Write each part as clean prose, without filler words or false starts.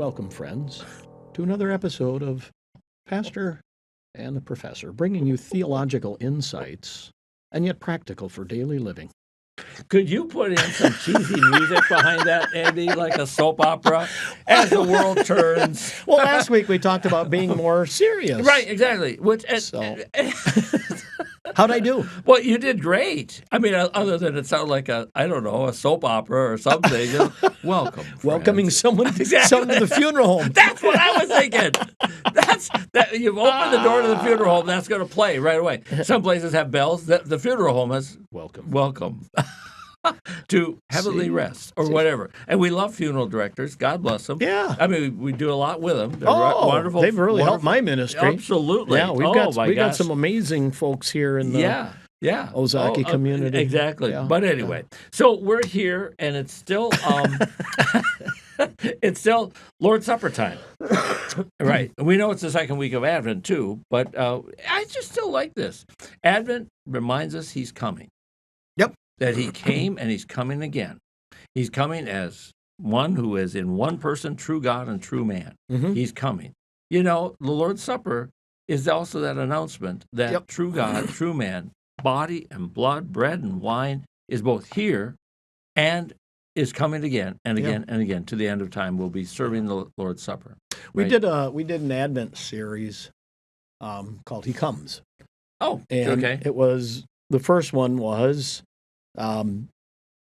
welcome, friends, to another episode of Pastor and the Professor, bringing you theological insights and yet practical for daily living. Could you put in some cheesy music behind that, Andy, like a soap opera, as the world turns? Well, last week we talked about being more serious. Right, exactly. How'd I do? Well, you did great. I mean, other than it sounded like a soap opera or something. Welcome, friends. Welcoming someone to the funeral home. That's what I was thinking. You've opened the door to the funeral home. That's going to play right away. Some places have bells. The funeral home is welcome to heavenly rest or whatever. And we love funeral directors. God bless them. Yeah. I mean, we do a lot with them. They're wonderful. They've really helped my ministry. Absolutely. Yeah, we've got some amazing folks here in the Ozaki community. Exactly. Yeah. But anyway, so we're here, and it's still it's still Lord's Supper time. Right. We know it's the second week of Advent, too, but I just still like this. Advent reminds us he's coming. Yep. That he came and he's coming again. He's coming as one who is in one person, true God and true man. Mm-hmm. He's coming. You know, the Lord's Supper is also that announcement that true God, true man, body and blood, bread and wine is both here and is coming again and again and again to the end of time. We'll be serving the Lord's Supper. Right? We did an Advent series called He Comes. Oh, and okay. It was the first one was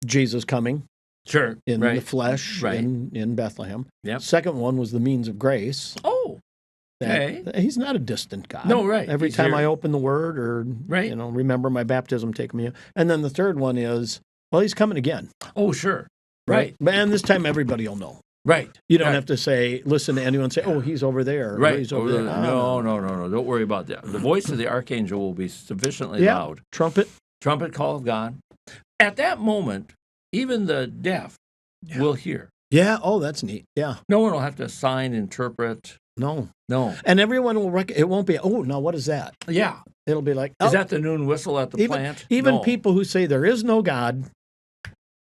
Jesus coming. Sure. In the flesh in Bethlehem. Yep. Second one was the means of grace. Oh. Okay. He's not a distant God. No, right. Every time I open the Word or remember my baptism, take me. And then the third one is, he's coming again. Oh, sure. Right. And this time everybody will know. Right. You don't have to listen to anyone say, he's over there. Right. He's over there. No. Don't worry about that. The voice of the archangel will be sufficiently loud. Trumpet call of God. At that moment, even the deaf will hear. Yeah. Oh, that's neat. Yeah. No one will have to sign, interpret. No. And everyone will it won't be, now what is that? Yeah. It'll be like, is that the noon whistle at the plant? Even people who say there is no God,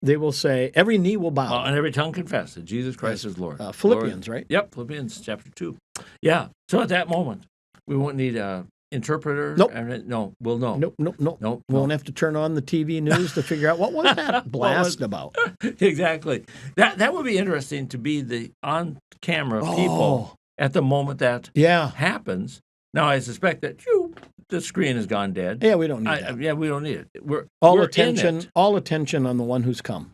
they will say, every knee will bow. And every tongue confess that Jesus Christ is Lord. Philippians, Lord. Right? Yep, Philippians chapter 2. Yeah. So at that moment, we won't need an interpreter. Nope. No, we'll know. Nope. We won't have to turn on the TV news to figure out what was that blast about. Exactly. That would be interesting to be the on-camera people at the moment that happens. Now, I suspect that the screen has gone dead. Yeah, we don't need that. Yeah, we don't need it. We're all attention on the one who's come.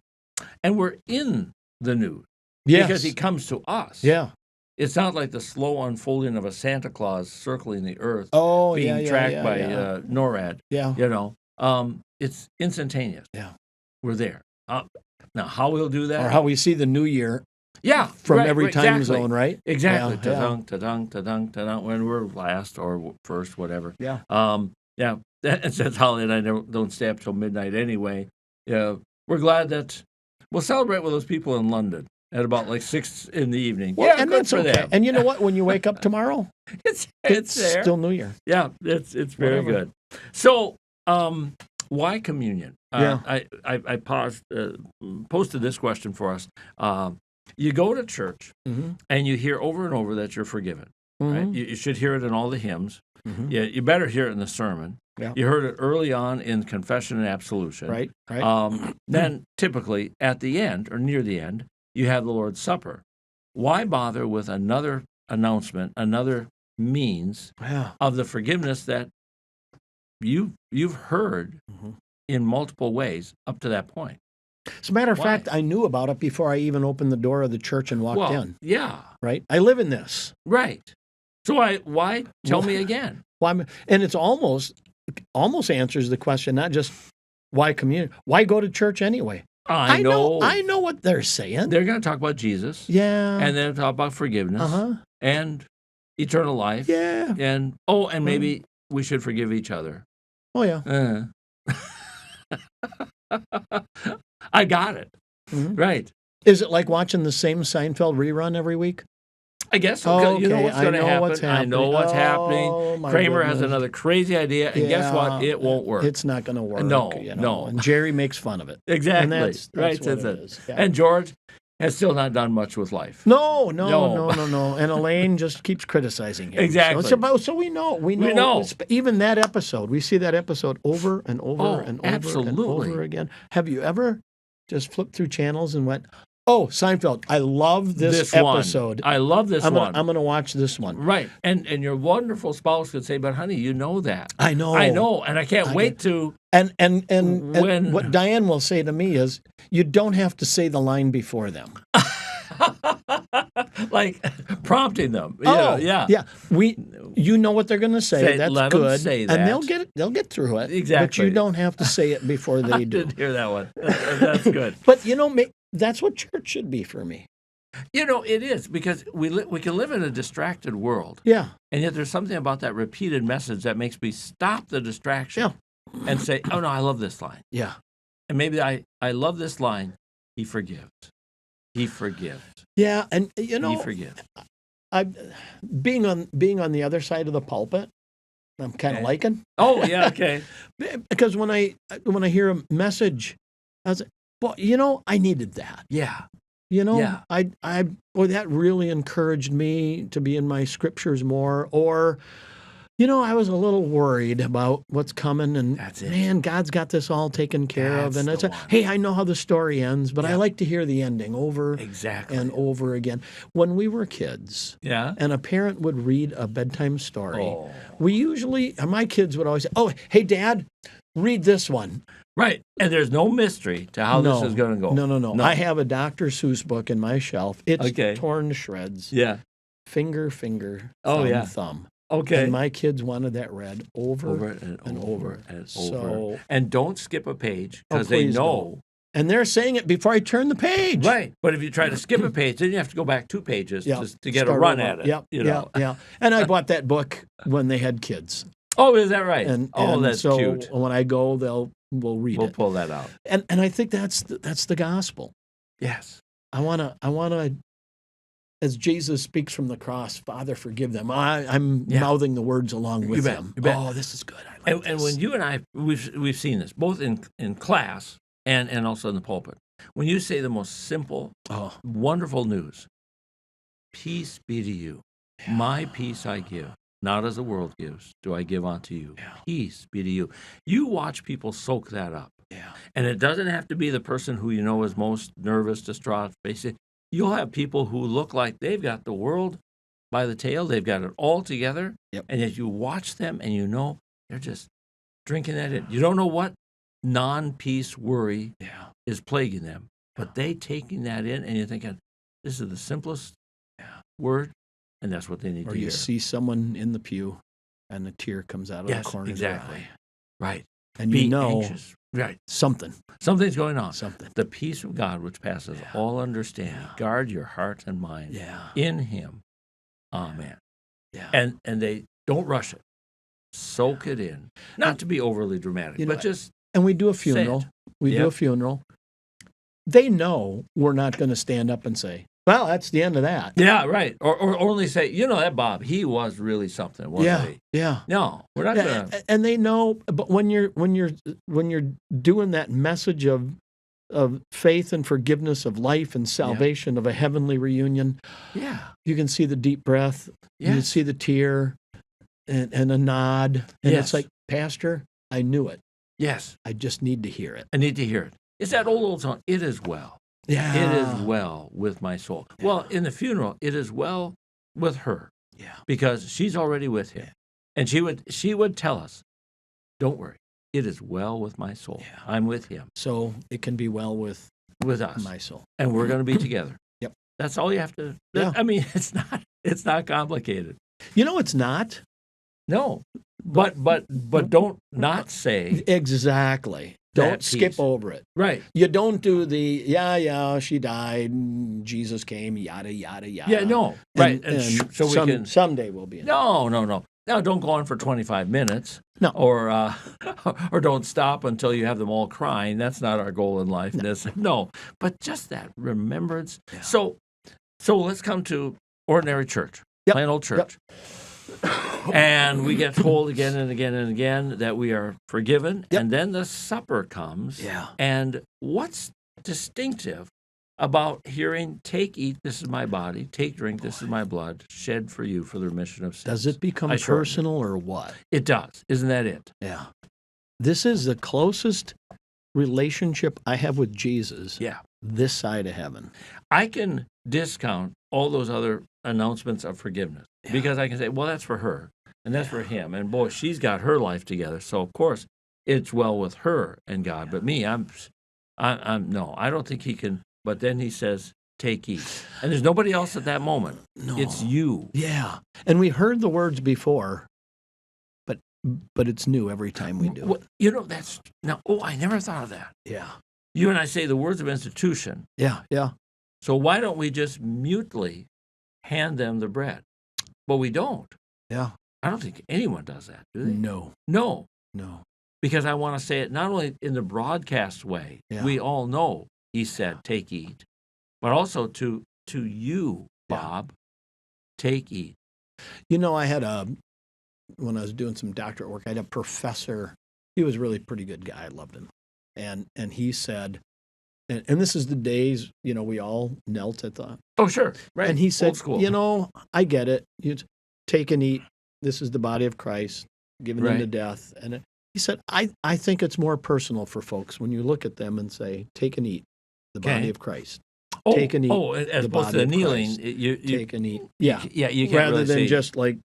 And we're in the news. Yes. Because he comes to us. Yeah. It's not like the slow unfolding of a Santa Claus circling the earth being tracked by NORAD. Yeah. You know, it's instantaneous. Yeah. We're there. Now, how we'll do that? Or how we see the new year. Yeah, from every time zone, right? Exactly. Ta-dunk, when we're last or first, whatever. Yeah. That's holiday I don't stay up till midnight anyway. Yeah, we're glad that we'll celebrate with those people in London at about 6 in the evening. Well, and that's okay. Them. And you know what? When you wake up tomorrow, it's there. Still New Year. Yeah, it's very good. So, why communion? I posted this question for us. You go to church and you hear over and over that you're forgiven. Right? You should hear it in all the hymns. Mm-hmm. Yeah, you better hear it in the sermon. Yeah. You heard it early on in confession and absolution. Right. Then typically at the end or near the end, you have the Lord's Supper. Why bother with another announcement, another means of the forgiveness that you've heard in multiple ways up to that point? As a matter of fact, I knew about it before I even opened the door of the church and walked in. Yeah. Right? I live in this. Right. So why tell me again? And it's almost answers the question, not just why communion, why go to church anyway? I know what they're saying. They're going to talk about Jesus. Yeah. And then talk about forgiveness and eternal life. Yeah. And maybe we should forgive each other. Oh, yeah. I got it. Mm-hmm. Right. Is it like watching the same Seinfeld rerun every week? I guess so. Okay. You know what's going to happen. I know what's happening. Kramer goodness. has another crazy idea, and guess what? It won't work. It's not going to work. No. And Jerry makes fun of it. Exactly. And that's right. what it is. Yeah. And George, has still not done much with life. No. No. And Elaine just keeps criticizing him. Exactly. So we know. know. Even that episode, we see that episode over and over and over absolutely. and over again. Have you ever just flipped through channels and went, oh, Seinfeld, I love this episode. I love this one. I'm going to watch this one. Right. And your wonderful spouse could say, but honey, you know that. I know. And I can't wait to. And what Diane will say to me is, you don't have to say the line before them. Like prompting them. Yeah. You know what they're going to say. That's let good. Them say that. And they'll get through it. Exactly. But you don't have to say it before they do. I didn't hear that one. That's good. But that's what church should be for me. It is, because we can live in a distracted world. Yeah. And yet there's something about that repeated message that makes me stop the distraction and say, oh, no, I love this line. Yeah. And maybe I love this line. He forgives. He forgives. Yeah, and He forgives. Being on the other side of the pulpit, I'm kind of liking. Oh, yeah, okay. Because when I hear a message, I was like, well, I needed that. Yeah. That really encouraged me to be in my scriptures more. Or, I was a little worried about what's coming, and that's it. Man, God's got this all taken care of. And hey, I know how the story ends, but I like to hear the ending over and over again. When we were kids, and a parent would read a bedtime story, my kids would always say, oh, hey, Dad, read this one. Right. And there's no mystery to how this is going to go. No. I have a Dr. Seuss book in my shelf. It's torn to shreds. Yeah. Finger, thumb. Okay. And my kids wanted that read over and over. And don't skip a page, because they know. Don't. And they're saying it before I turn the page. Right. But if you try to skip a page, then you have to go back 2 pages to get a run at it. Yeah. And I bought that book when they had kids. Oh, is that right? And that's so cute. When I go, we'll read it. We'll pull that out. And I think that's the gospel. Yes. I wanna, as Jesus speaks from the cross, Father, forgive them. I'm mouthing the words along with them. You bet. Oh, this is good. I like this. And when you and I, we've seen this both in class and also in the pulpit. When you say the most simple, wonderful news, peace be to you. Yeah. My peace I give. Not as the world gives, do I give unto you. Yeah. Peace be to you. You watch people soak that up. Yeah. And it doesn't have to be the person who you know is most nervous, distraught, facing. You'll have people who look like they've got the world by the tail. They've got it all together. Yep. And yet you watch them and they're just drinking that in. You don't know what non-peace worry is plaguing them, but they taking that in, and you're thinking, this is the simplest word. And that's what they need to hear. Or you see someone in the pew, and a tear comes out of the corner of their eye. Right. And Be you know anxious. Right. Something's going on. Something. The peace of God, which passes all understanding, guard your heart and mind in Him. Amen. Yeah. And they don't rush it. Soak it in. Not to be overly dramatic, but just. And we do a funeral. Do a funeral. They know we're not going to stand up and say, well, that's the end of that. Yeah, right. Or only say, that Bob, he was really something, wasn't he? Yeah. No, we're not going to. And they know, but when you're doing that message of faith and forgiveness, of life and salvation, of a heavenly reunion, you can see the deep breath, you can see the tear, and a nod, and it's like, Pastor, I knew it. Yes. I just need to hear it. I need to hear it. It's that old song, it is well. Yeah. It is well with my soul. Yeah. Well, in the funeral, it is well with her. Yeah. Because she's already with him. Yeah. And she would tell us, don't worry, it is well with my soul. Yeah. I'm with him. So it can be well with us. My soul. And we're going to be together. Yep. That's all you have to. I mean, it's not complicated. It's not. No. But don't not say. Exactly. Don't skip over it. Right. You don't do the, she died, Jesus came, yada, yada, yada. Yeah, no. Right. And so someday we'll be in. No. Now, don't go on for 25 minutes. No. Or don't stop until you have them all crying. That's not our goal in life. No. But just that remembrance. Yeah. So let's come to ordinary church, plain old church. Yep. And we get told again and again and again that we are forgiven. Yep. And then the supper comes. Yeah. And what's distinctive about hearing, take, eat, this is my body, take, drink, this is my blood, shed for you for the remission of sins. Does it become personal or what? It does. Isn't that it? Yeah. This is the closest relationship I have with Jesus this side of heaven. I can discount all those other announcements of forgiveness because I can say, well, that's for her and that's for him. And boy, she's got her life together. So, of course, it's well with her and God. But me, I'm no, I don't think he can. But then he says, take, eat. And there's nobody else at that moment. No. It's you. Yeah. And we heard the words before, but it's new every time we do it. Well, you know, that's now, I never thought of that. Yeah. You and I say the words of institution. Yeah, yeah. So why don't we just mutely hand them the bread? But we don't. Yeah. I don't think anyone does that, do they? No. No. No. Because I want to say it not only in the broadcast way, we all know he said, take, eat, but also to you, Bob, take, eat. You know, I had when I was doing some doctorate work, I had a professor. He was a really pretty good guy. I loved him. And he said, and this is the days, you know, we all knelt at the. Oh, sure. Right. And he said, you know, I get it. You take and eat. This is the body of Christ given into death. And he said, I think it's more personal for folks when you look at them and say, take and eat the body of Christ. Take and eat. Oh, as opposed to the kneeling, you take and eat. Yeah. You can't rather really than say, just like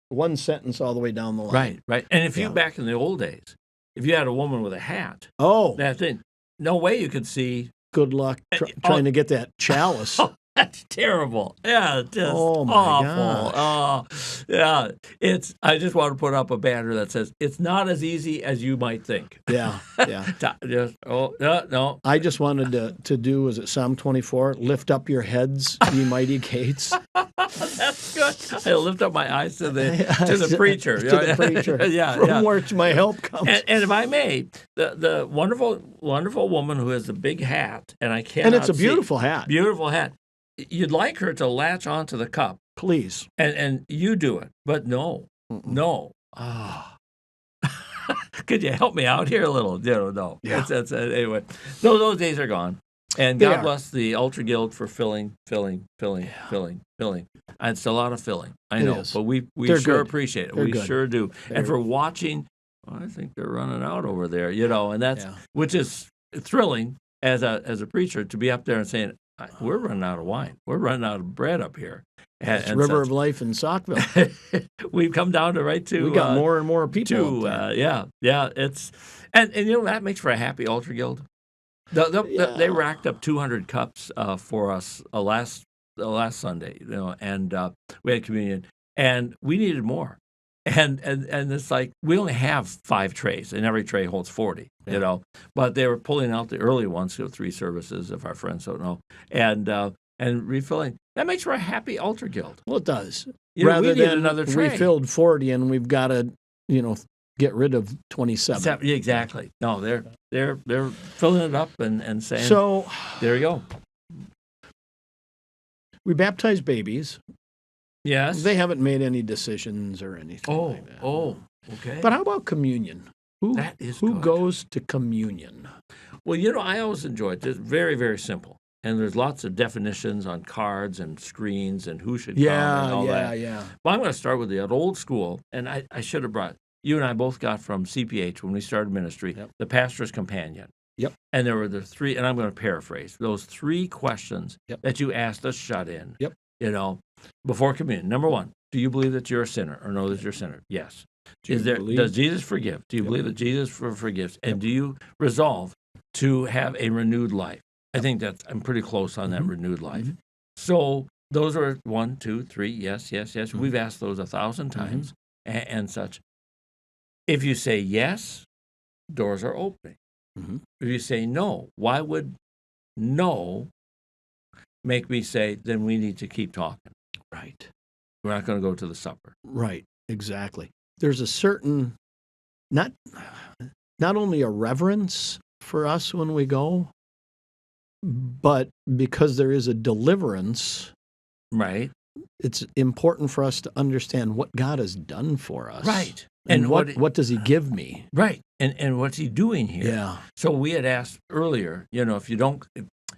one sentence all the way down the line. Right, right. And if you, back in the old days, if you had a woman with a hat, that thing, no way you could see. Good luck trying to get that chalice. That's terrible. Yeah, just my awful. gosh. Oh, yeah. I just want to put up a banner that says, it's not as easy as you might think. Yeah, yeah. No. I just wanted to do, was it Psalm 24? Lift up your heads, ye mighty gates. That's good. I lift up my eyes to the preacher. To the preacher. From where my help comes. And if I may, the wonderful woman who has the big hat, and I cannot And it's a beautiful hat. Beautiful hat. You'd like her to latch onto the cup. Please. And you do it. But no. No. Could you help me out here a little? No. Yeah. Anyway, those days are gone. And God bless the Ultra Guild for filling. And it's a lot of filling. I know. But we sure appreciate it. We sure do. And for watching, I think they're running out over there, and that's, which is thrilling as a preacher to be up there and saying, we're running out of wine. We're running out of bread up here. It's River of Life in Saukville. We've come down to we got more and more people. It's and that makes for a happy Ultra Guild. They racked up 200 cups for us last Sunday, and we had communion, and we needed more. And it's like we only have 5 trays, and every tray holds 40. But they were pulling out the early ones, 3 services, if our friends don't know, and refilling. That makes for a happy Ultra Guild. Well, it does. Rather than another tray. Refilled 40, and we've got to, get rid of 27. Exactly. No, they're filling it up and saying. So there you go. We baptize babies. Yes. They haven't made any decisions or anything like that. Okay. But how about communion? Who goes to communion? Well, I always enjoy it. It's very, very simple. And there's lots of definitions on cards and screens and who should come and all that. Yeah. Well, I'm going to start with the old school. And I should have brought, you and I both got from CPH when we started ministry, the Pastor's Companion. Yep. And there were the 3, and I'm going to paraphrase, those 3 questions that you asked us shut in. Yep. Before communion. Number 1, do you believe that you're a sinner or know that you're a sinner? Yes. Does Jesus forgive? Do you believe that Jesus forgives? And do you resolve to have a renewed life? I think I'm pretty close on that renewed life. Mm-hmm. So those are 1, 2, 3. Yes. Mm-hmm. We've asked those 1,000 times and such. If you say yes, doors are opening. Mm-hmm. If you say no, why would no make me say, then we need to keep talking? Right. We're not going to go to the supper. Right. Exactly. There's a certain, not only a reverence for us when we go, but because there is a deliverance. Right. It's important for us to understand what God has done for us. Right. And what does he give me? Right. And what's he doing here? Yeah. So we had asked earlier, if you don't,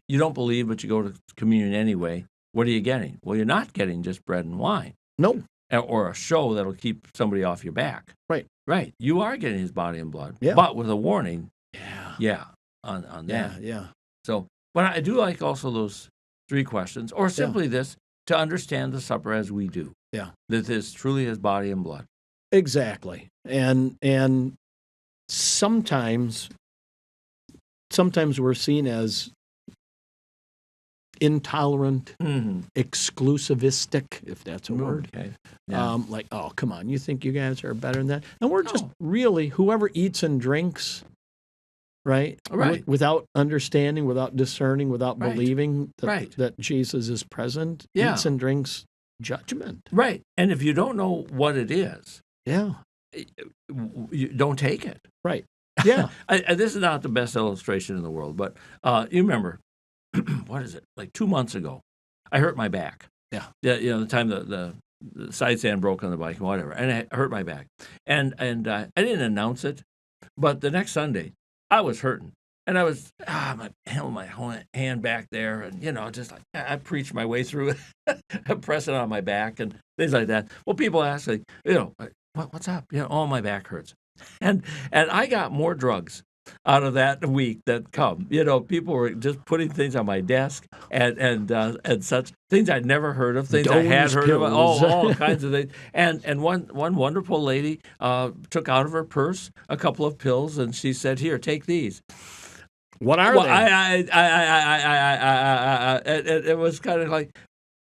you don't believe, but you go to communion anyway, what are you getting? Well, you're not getting just bread and wine. No. Or a show that'll keep somebody off your back. Right. Right. You are getting his body and blood, Yeah. but with a warning. Yeah. On that. Yeah. So, but I do like also those 3 questions, or simply this, to understand the supper as we do. Yeah. That this truly his body and blood. Exactly. And sometimes we're seen as intolerant, exclusivistic, if that's a word. Okay. Yeah. Like, oh, come on, you think you guys are better than that? And we're just really, whoever eats and drinks, right? Without understanding, without discerning, without believing that Jesus is present, eats and drinks judgment. Right. And if you don't know what it is, you don't take it. Right. Yeah. This is not the best illustration in the world, but you remember, what is it? Like 2 months ago, I hurt my back. Yeah. You know, the time the side stand broke on the bike and whatever, and I hurt my back. And I didn't announce it, but the next Sunday, I was hurting. And I was my hand back there, and just like I preached my way through it, pressing on my back and things like that. Well, people ask, like, what's up? Oh, my back hurts, and I got more drugs out of that week that come. People were just putting things on my desk and such things I'd never heard of, things I had heard of, all kinds of things. And one wonderful lady took out of her purse a couple of pills, and she said, "Here, take these." What are they? It was kind of like,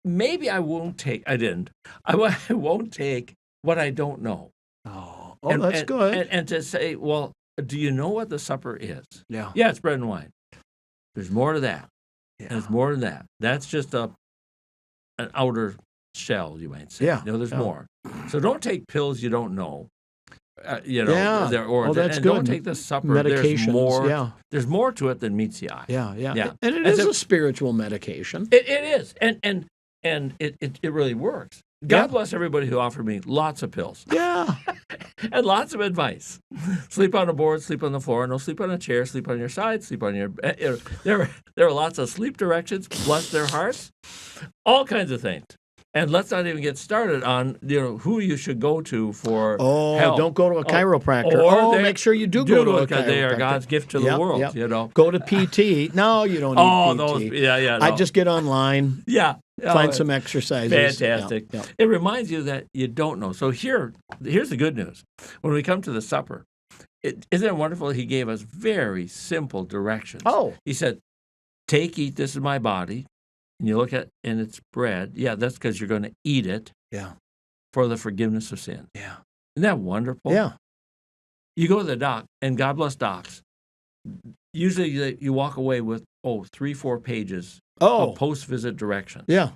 maybe I won't take. I didn't. I won't take what I don't know. Oh, that's good. And to say, well, do you know what the supper is? Yeah. Yeah, it's bread and wine. There's more to that. Yeah. There's more than that. That's just an outer shell, you might say. Yeah. There's more. So don't take pills you don't know. That's and good. Don't take the supper. Medications. There's more to it than meets the eye. Yeah. And it is a spiritual medication. It is, and it really works. God bless everybody who offered me lots of pills. Yeah. And lots of advice. Sleep on a board, sleep on the floor, no, sleep on a chair, sleep on your side, sleep on your. There are lots of sleep directions. Bless their hearts, all kinds of things. And let's not even get started on who you should go to for help. Don't go to a chiropractor. Make sure you do go to a chiropractor. Because they are God's gift to the world. Go to PT. No, you don't need PT. No. I just get online. Find some exercises. Fantastic. Yeah. It reminds you that you don't know. So here's the good news. When we come to the supper, isn't it wonderful? He gave us very simple directions. He said, "Take, eat. This is my body." And you look at and it's bread. Yeah, that's because you're going to eat it. Yeah. For the forgiveness of sin. Yeah. Isn't that wonderful? Yeah. You go to the doc, and God bless docs. Usually you walk away with 3-4 pages of post-visit directions. Yeah.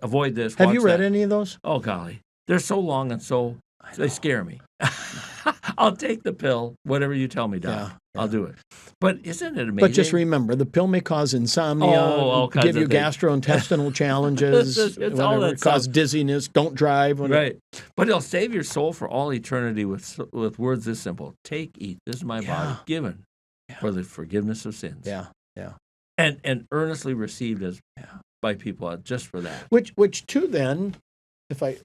Avoid this. Have you read any of those? Oh, golly. They're so long and they scare me. I'll take the pill, whatever you tell me, Doc. Yeah. I'll do it. But isn't it amazing? But just remember, the pill may cause insomnia, give you gastrointestinal challenges, it's all that cause dizziness, don't drive. Right. But it'll save your soul for all eternity with words this simple. Take, eat. This is my body given for the forgiveness of sins. Yeah. And earnestly received by people just for that. Which too then, if I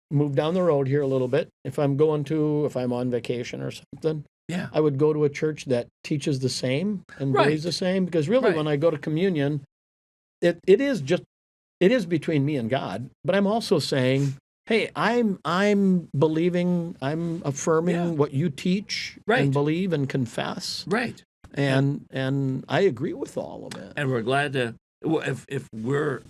move down the road here a little bit, if I'm on vacation or something, I would go to a church that teaches the same and believes the same, because really when I go to communion, it is between me and God, but I'm also saying, hey, I'm believing, I'm affirming what you teach and believe and confess. Right. And I agree with all of it. And we're glad to, if we're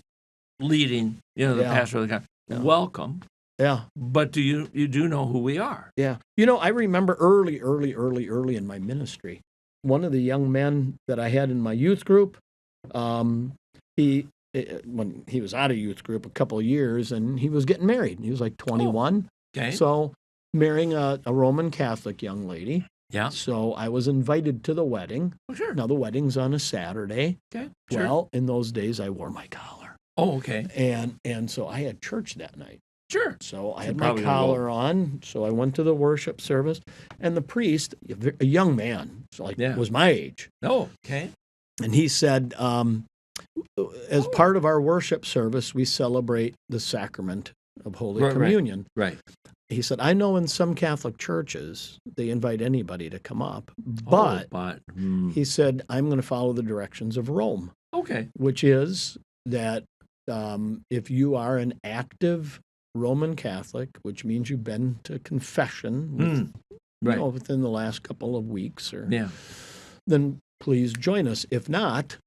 leading, the pastor of the country, welcome. Yeah. But you do know who we are. Yeah. I remember early in my ministry, one of the young men that I had in my youth group, when he was out of youth group a couple of years, and he was getting married. He was like 21. Okay. So marrying a Roman Catholic young lady. Yeah. So I was invited to the wedding. Oh, sure. Now the wedding's on a Saturday. Okay. Sure. Well, in those days I wore my collar. Oh, okay. And so I had church that night. Sure. So I had my collar on, so I went to the worship service, and the priest, a young man, was my age. Oh, okay. And he said, as part of our worship service, we celebrate the sacrament of Holy Communion. Right. He said, I know in some Catholic churches, they invite anybody to come up. But he said, I'm going to follow the directions of Rome. Okay. Which is that if you are an active Roman Catholic, which means you've been to confession within the last couple of weeks, then please join us. If not,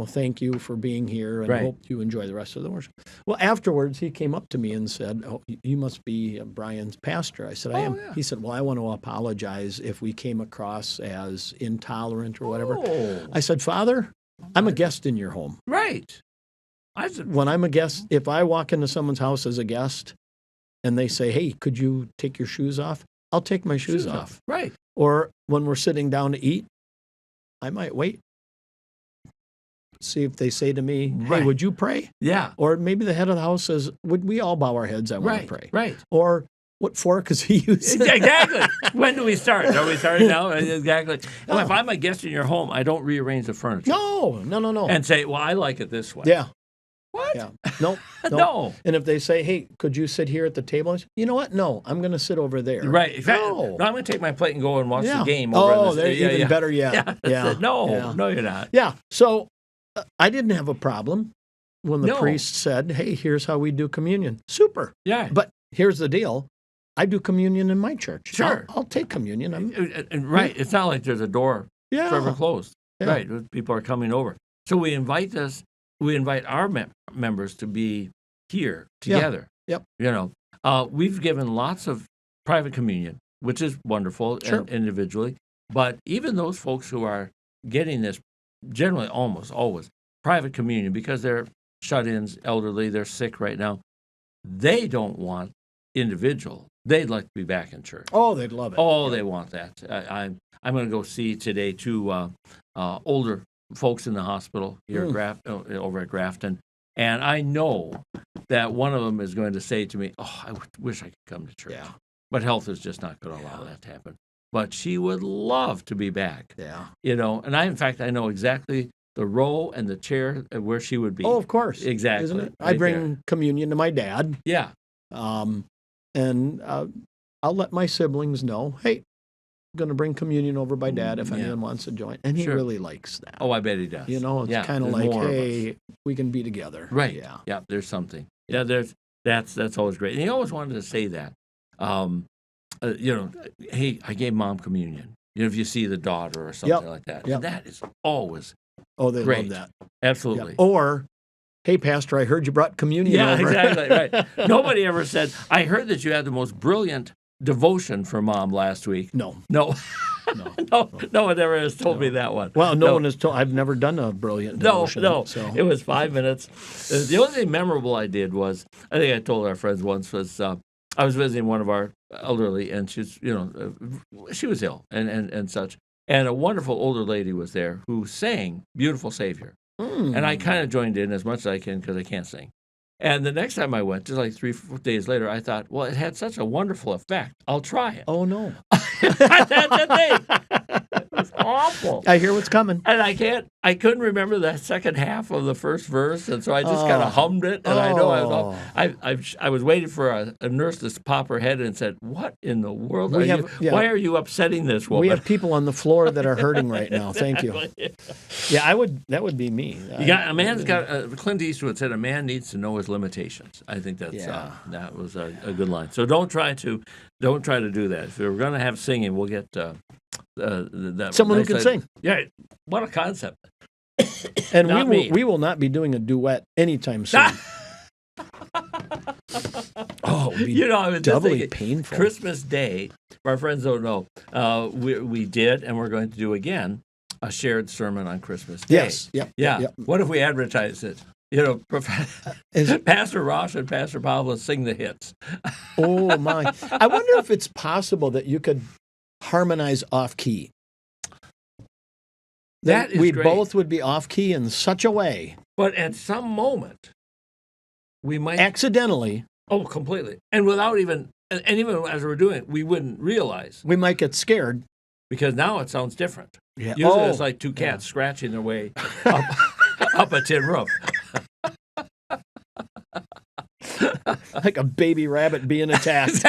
thank you for being here and hope you enjoy the rest of the worship. Well, afterwards, he came up to me and said, oh, you must be Brian's pastor. I said, I am. Yeah. He said, well, I want to apologize if we came across as intolerant or whatever. I said, Father, I'm a guest in your home. Right. When I'm a guest, if I walk into someone's house as a guest and they say, hey, could you take your shoes off? I'll take my shoes off. Right. Or when we're sitting down to eat, I might wait. See if they say to me, hey, would you pray? Yeah. Or maybe the head of the house says, would we all bow our heads? I want to pray. Right. Or what fork is he using? Exactly. When do we start? Are we starting now? Exactly. Well, if I'm a guest in your home, I don't rearrange the furniture. No. And say, well, I like it this way. Yeah. What? Yeah. No. No. And if they say, hey, could you sit here at the table? I say, you know what? No, I'm going to sit over there. Right. No, I'm going to take my plate and go and watch the game. Over even better yet. Yeah. No, you're not. Yeah. So I didn't have a problem when the priest said, hey, here's how we do communion. Super. Yeah. But here's the deal. I do communion in my church. Sure. I'll take communion. Right. It's not like there's a door forever closed. Yeah. Right. People are coming over. So we invite our members to be here together. Yep. We've given lots of private communion, which is wonderful and individually. But even those folks who are getting this, generally almost always, private communion because they're shut-ins, elderly, they're sick right now, they don't want individual. They'd like to be back in church. Oh, they'd love it. Oh, they want that. I'm going to go see today two older folks in the hospital here over at Grafton, and I know that one of them is going to say to me, oh, I wish I could come to church. Yeah. But health is just not going to allow that to happen. But she would love to be back. Yeah. And I know exactly the row and the chair where she would be. Oh, of course. Exactly. Isn't it? I bring communion to my dad. Yeah. And I'll let my siblings know, hey, I'm going to bring communion over by Dad if anyone wants to join. And he really likes that. Oh, I bet he does. It's kind of like, hey, we can be together. Right. Yeah. Yeah, there's something. Yeah, that's always great. And he always wanted to say that. Hey, I gave Mom communion. If you see the daughter or something like that. Yep. And that is always they great. love that. Absolutely. Yep. Or, hey, Pastor, I heard you brought communion over. Yeah, exactly, right. Nobody ever said, I heard that you had the most brilliant devotion for Mom last week. No. No one ever has told me that one. Well, no one has told. I've never done a brilliant devotion. No. So. It was 5 minutes. The only thing memorable I did was, I think I told our friends once, was I was visiting one of our elderly, and she's, she was ill and such. And a wonderful older lady was there who sang Beautiful Savior. And I kind of joined in as much as I can because I can't sing. And the next time I went, just like 3-4 days later, I thought, well, it had such a wonderful effect. I'll try it. Oh, no. That's the thing. It was awful. I hear what's coming. And I couldn't remember the second half of the first verse, and so I just kind of hummed it. And I know I was waiting for a nurse to pop her head and said, what in the world why are you upsetting this woman? We have people on the floor that are hurting right now. Thank you. Yeah, that would be me. Clint Eastwood said a man needs to know his limitations. I think that was a good line. So don't try to do that. If we're going to have singing, we'll get that someone who can sing. Yeah, what a concept. And we will not be doing a duet anytime soon. Oh, it would be I was doubly painful. Christmas Day, our friends don't know, we did, and we're going to do again, a shared sermon on Christmas Day. Yes. Yep. Yeah. Yep. What if we advertise it? Pastor Ross and Pastor Pavla sing the hits. Oh, my. I wonder if it's possible that you could harmonize off-key. That is we great. both would be off-key in such a way. But at some moment, we might... Accidentally. Oh, completely. And without even as we're doing it, we wouldn't realize. We might get scared. Because now it sounds different. Yeah. Usually it's like two cats scratching their way up a tin roof. Like a baby rabbit being attacked.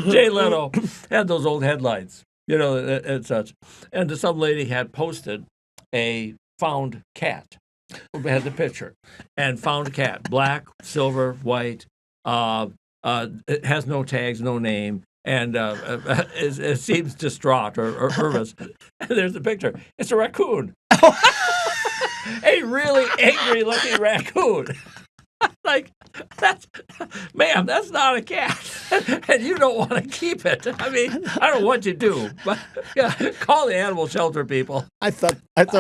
Jay Leno had those old headlines, and such. And some lady had posted a found cat. Had the picture. And found cat, black, silver, white, it has no tags, no name, and it seems distraught or nervous. And there's the picture. It's a raccoon. A really angry-looking raccoon. Like, ma'am, that's not a cat, and you don't want to keep it. I mean, I don't know what you do, but call the animal shelter people. I thought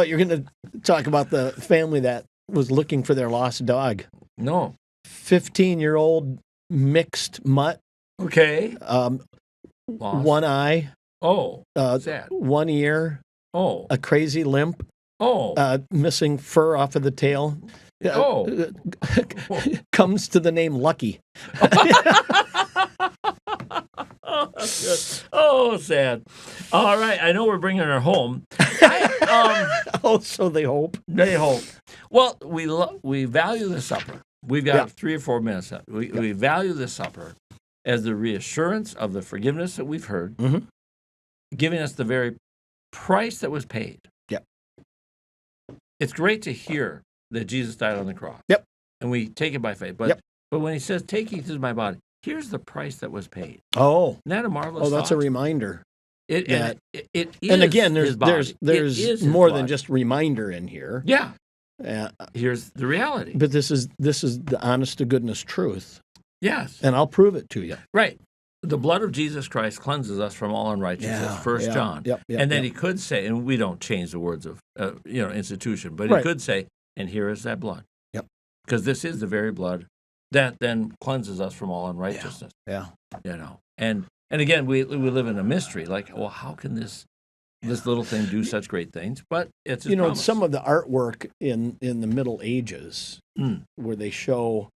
you were going to talk about the family that was looking for their lost dog. No. 15-year-old mixed mutt. Okay. One eye. Oh. Sad. One ear. Oh. A crazy limp. Oh. Missing fur off of the tail. Comes to the name Lucky. Oh, that's good. Oh, sad. All right, I know we're bringing her home. So they hope. They hope. Well, we value the supper. We've got 3 or 4 minutes left. We value the supper as the reassurance of the forgiveness that we've heard, giving us the very price that was paid. Yep. It's great to hear that Jesus died on the cross. Yep. And we take it by faith. But when he says, take ye to my body, here's the price that was paid. Oh. Isn't that a marvelous that's thought? a reminder. It is. And again, there's more body. than just reminder in here. Yeah. Here's the reality. But this is the honest to goodness truth. Yes. And I'll prove it to you. Right. The blood of Jesus Christ cleanses us from all unrighteousness, 1 John. Yep, and then he could say, and we don't change the words of institution, but he could say, and here is that blood. Yep. Because this is the very blood that then cleanses us from all unrighteousness. Yeah. And again, we live in a mystery. Like, well, how can this little thing do such great things? But it's his promise. Some of the artwork in the Middle Ages where they show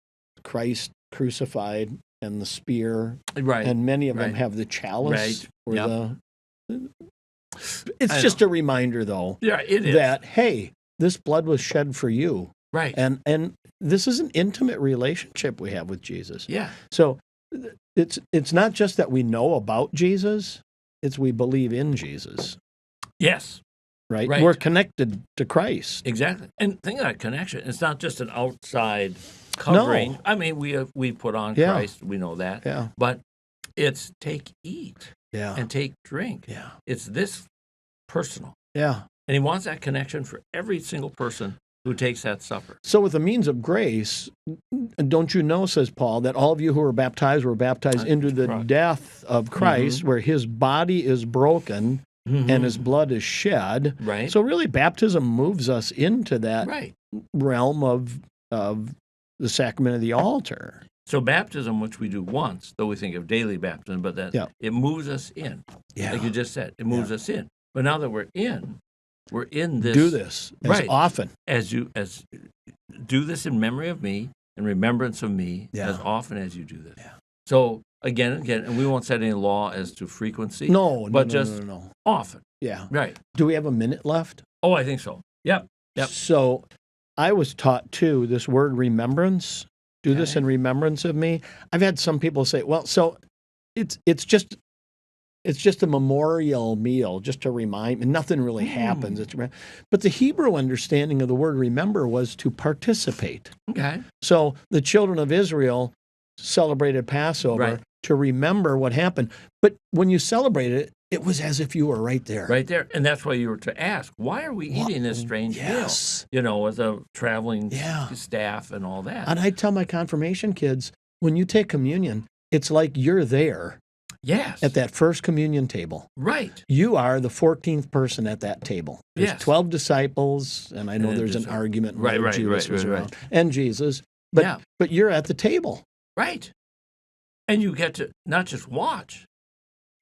Christ crucified and the spear, and many of them have the chalice or it's just a reminder, though, it is. that, hey, this blood was shed for you. Right. And this is an intimate relationship we have with Jesus. Yeah. So it's not just that we know about Jesus, it's we believe in Jesus. Yes. Right? We're connected to Christ. Exactly. And think of that connection. It's not just an outside covering. No. I mean, we put on Christ. We know that. Yeah. But it's take, eat, and take, drink. Yeah. It's this personal. Yeah. And he wants that connection for every single person who takes that supper. So with the means of grace, don't you know, says Paul, that all of you who were baptized into the death of Christ, where his body is broken and his blood is shed. Right. So really baptism moves us into that realm of the sacrament of the altar. So baptism, which we do once, though we think of daily baptism, but that it moves us in. Yeah. Like you just said, it moves us in. But now that we're in this. Do this as often. As do this in memory of me, in remembrance of me, as often as you do this. Yeah. So again and again, and we won't set any law as to frequency. No, just often. Yeah. Right. Do we have a minute left? Oh, I think so. Yep. So I was taught too, this word remembrance. Do this in remembrance of me. I've had some people say, well, so it's just a memorial meal, just to remind, and nothing really happens. But the Hebrew understanding of the word remember was to participate. Okay. So the children of Israel celebrated Passover to remember what happened. But when you celebrated it, it was as if you were right there. Right there. And that's why you were to ask, why are we eating this strange meal? With a traveling staff and all that. And I tell my confirmation kids, when you take communion, it's like you're there. Yes. At that first communion table. Right. You are the 14th person at that table. There's 12 disciples, and I know there's an argument whether Judas was around, and Jesus, but you're at the table. Right. And you get to not just watch,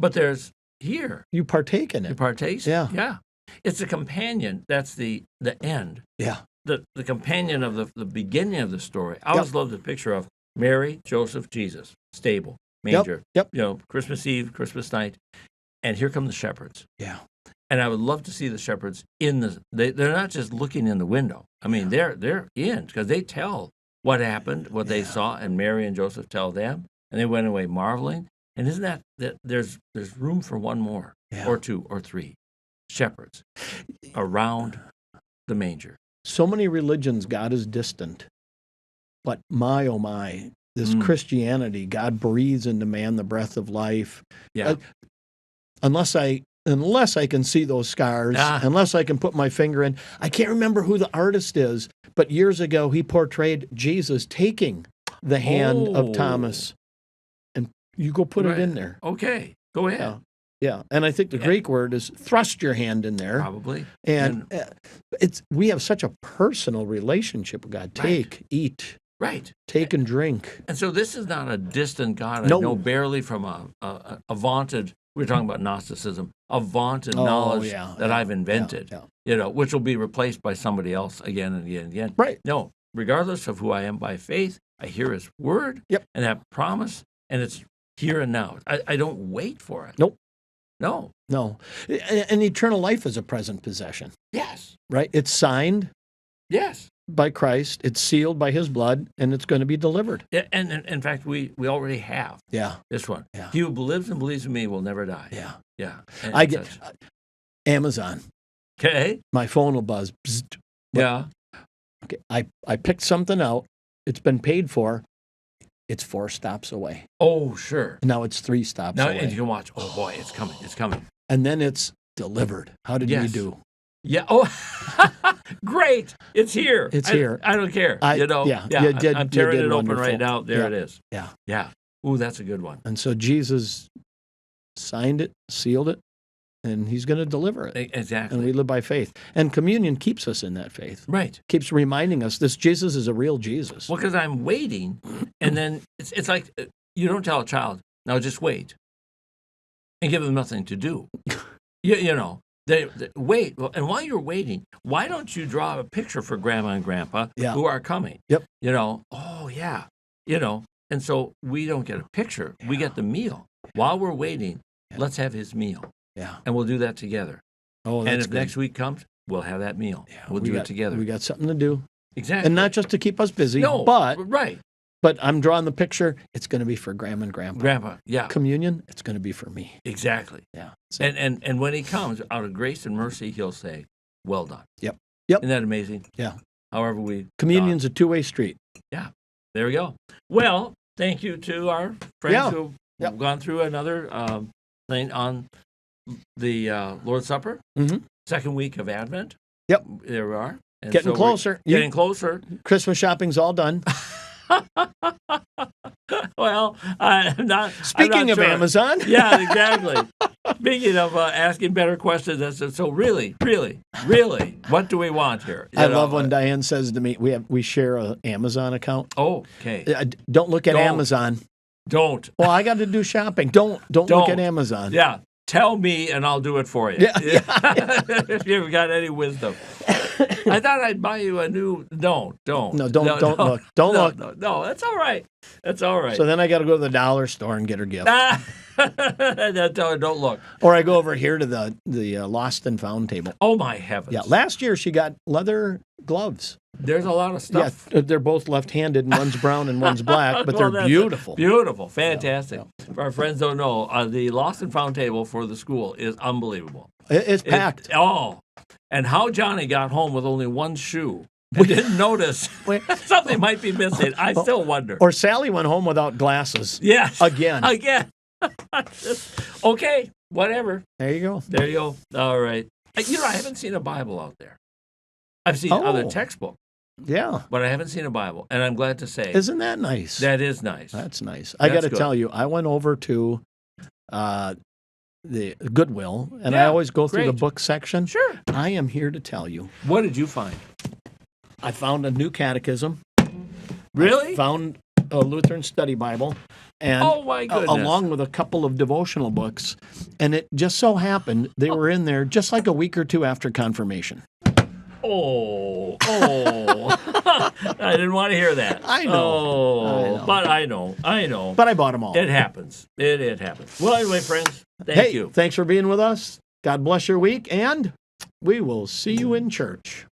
but there's here. You partake in it. You partake. Yeah. Yeah. It's a companion. That's the end. Yeah. The companion of the beginning of the story. I always love the picture of Mary, Joseph, Jesus, stable. manger. Yep. Christmas Eve, Christmas night, and here come the shepherds. Yeah. And I would love to see the shepherds they're not just looking in the window. I mean, they're in, because they tell what happened, what they saw, and Mary and Joseph tell them, and they went away marveling. And isn't that there's room for one more, or two, or three shepherds around the manger. So many religions, God is distant. But my, oh my, this Christianity, God breathes into man the breath of life. Yeah. Unless I can see those scars, unless I can put my finger in. I can't remember who the artist is, but years ago he portrayed Jesus taking the hand of Thomas. And you go put it in there. Okay, go ahead. Yeah, and I think the Greek word is thrust your hand in there. Probably. And we have such a personal relationship with God. Take, eat. Right. Take and drink. And so this is not a distant God. I know barely from a vaunted, we're talking about Gnosticism, a vaunted knowledge that I've invented, which will be replaced by somebody else again and again and again. Right. No, regardless of who I am by faith, I hear his word and that promise, and it's here and now. I don't wait for it. Nope. No. And eternal life is a present possession. Yes. Right? It's signed. Yes. By Christ. It's sealed by his blood, and it's going to be delivered. And in fact, we already have this one. Yeah. He who lives and believes in me will never die. Yeah. Yeah. I get Amazon. Okay. My phone will buzz. Bzzzt. Yeah. Okay. I picked something out. It's been paid for. It's 4 stops away. Oh, sure. Now it's 3 stops away. And you can watch. Oh, boy, it's coming. It's coming. And then it's delivered. How did we do? Yeah. Oh, great. It's here. It's here. I don't care. I'm tearing it open wonderful. right now. There it is. Yeah. Yeah. Ooh, that's a good one. And so Jesus signed it, sealed it, and he's going to deliver it. Exactly. And we live by faith. And communion keeps us in that faith. Right. Keeps reminding us this Jesus is a real Jesus. Well, because I'm waiting, and then it's like you don't tell a child, now just wait, and give them nothing to do. They wait. And while you're waiting, why don't you draw a picture for Grandma and Grandpa who are coming? Yep. And so we don't get a picture. We get the meal. While we're waiting, let's have his meal. Yeah. And we'll do that together. Oh, that's and if good. next week comes, we'll have that meal. Yeah, we'll do it together. We got something to do. Exactly. And not just to keep us busy, but I'm drawing the picture. It's going to be for Grandma and Grandpa. Grandpa, yeah. Communion, it's going to be for me. Exactly. Yeah. So. And when he comes, out of grace and mercy, he'll say, well done. Yep. Isn't that amazing? Yeah. However we... Communion's a two-way street. Yeah. There we go. Well, thank you to our friends who have gone through another thing on the Lord's Supper. Mm-hmm. Second week of Advent. Yep. There we are. And getting closer. Getting closer. Christmas shopping's all done. Well, I'm not. Speaking of Amazon. Yeah, exactly. Speaking of asking better questions, so really, what do we want here? I love when Diane says to me, we share an Amazon account. Oh, okay. Don't look at Amazon. Don't. Well, I got to do shopping. Don't look at Amazon. Yeah. Tell me and I'll do it for you. Yeah. If you've got any wisdom. I thought I'd buy you a new. Don't. No, don't look. Don't look. No, that's all right. That's all right. So then I got to go to the dollar store and get her gift. Don't look. Or I go over here to the lost and found table. Oh my heavens! Yeah, last year she got leather gloves. There's a lot of stuff. Yeah, they're both left-handed, and one's brown and one's black, but they're beautiful. Beautiful, fantastic. Yeah. For our friends don't know, the lost and found table for the school is unbelievable. It's packed. And how Johnny got home with only one shoe. We didn't notice. Something might be missing. I still wonder. Or Sally went home without glasses. Yes. Again. Okay, whatever. There you go. All right. I haven't seen a Bible out there. I've seen other textbooks. Yeah. But I haven't seen a Bible, and I'm glad to say. Isn't that nice? That is nice. That's nice. I got to tell you, I went over to the Goodwill, and I always go through the book section. Sure. I am here to tell you. What did you find? I found a new catechism. Really? I found a Lutheran study Bible. And oh, my goodness. Along with a couple of devotional books. And it just so happened they were in there just like a week or two after confirmation. Oh. I didn't want to hear that. I know. Oh, but I know. But I bought them all. It happens. It happens. Well, anyway, friends, thank you. Thanks for being with us. God bless your week, and we will see you in church.